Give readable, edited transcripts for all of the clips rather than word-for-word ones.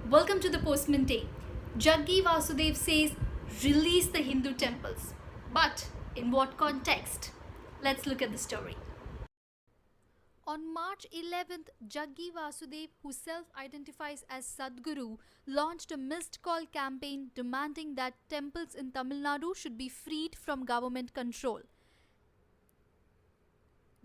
Welcome to the Postman Day. Jaggi Vasudev says, release the Hindu temples. But in what context? Let's look at the story. On March 11th, Jaggi Vasudev, who self-identifies as Sadhguru, launched a missed call campaign demanding that temples in Tamil Nadu should be freed from government control.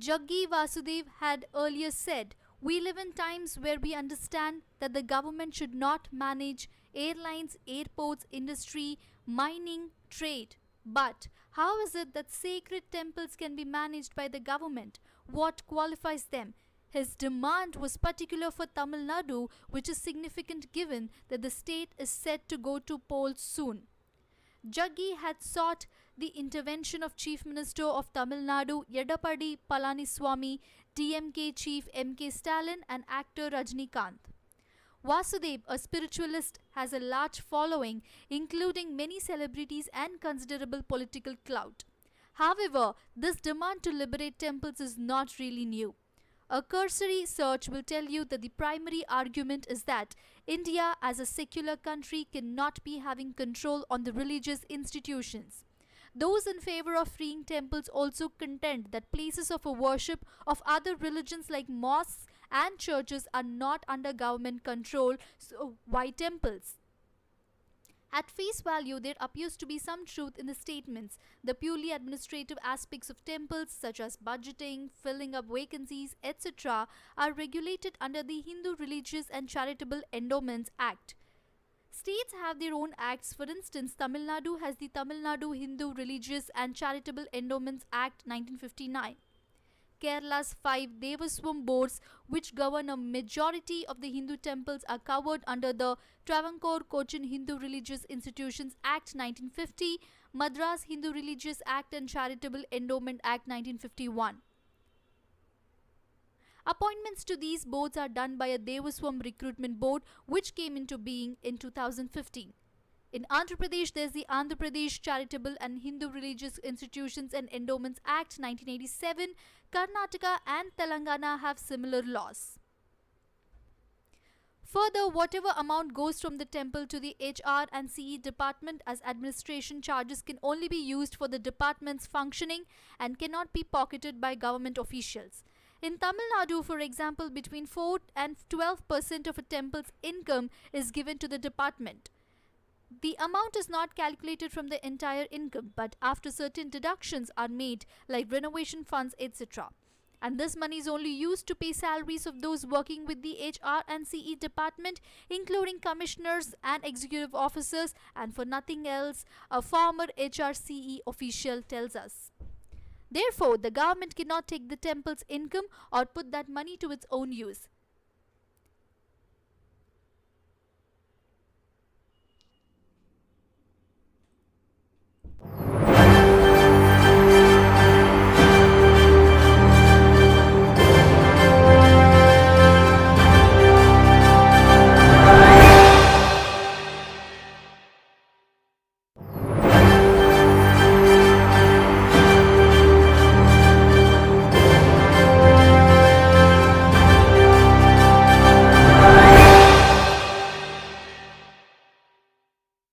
Jaggi Vasudev had earlier said, "We live in times where we understand that the government should not manage airlines, airports, industry, mining, trade. But how is it that sacred temples can be managed by the government? What qualifies them?" His demand was particular for Tamil Nadu, which is significant given that the state is set to go to polls soon. Jaggi had sought the intervention of Chief Minister of Tamil Nadu Yedapadi Palaniswamy, DMK Chief M.K. Stalin and actor Rajnikant. Vasudev, a spiritualist, has a large following, including many celebrities and considerable political clout. However, this demand to liberate temples is not really new. A cursory search will tell you that the primary argument is that India as a secular country cannot be having control on the religious institutions. Those in favor of freeing temples also contend that places of worship of other religions like mosques and churches are not under government control, so why temples? At face value, there appears to be some truth in the statements. The purely administrative aspects of temples, such as budgeting, filling up vacancies, etc., are regulated under the Hindu Religious and Charitable Endowments Act. States have their own acts. For instance, Tamil Nadu has the Tamil Nadu Hindu Religious and Charitable Endowments Act 1959. Kerala's 5 Devaswam boards, which govern a majority of the Hindu temples, are covered under the Travancore Cochin Hindu Religious Institutions Act 1950, Madras Hindu Religious Act and Charitable Endowment Act 1951. Appointments to these boards are done by a Devaswam Recruitment Board, which came into being in 2015. In Andhra Pradesh, there is the Andhra Pradesh Charitable and Hindu Religious Institutions and Endowments Act 1987. Karnataka and Telangana have similar laws. Further, whatever amount goes from the temple to the HR and CE department as administration charges can only be used for the department's functioning and cannot be pocketed by government officials. In Tamil Nadu, for example, between 4 and 12% of a temple's income is given to the department. The amount is not calculated from the entire income, but after certain deductions are made, like renovation funds, etc. And this money is only used to pay salaries of those working with the HR and CE department, including commissioners and executive officers, and for nothing else, a former HRCE official tells us. Therefore, the government cannot take the temple's income or put that money to its own use.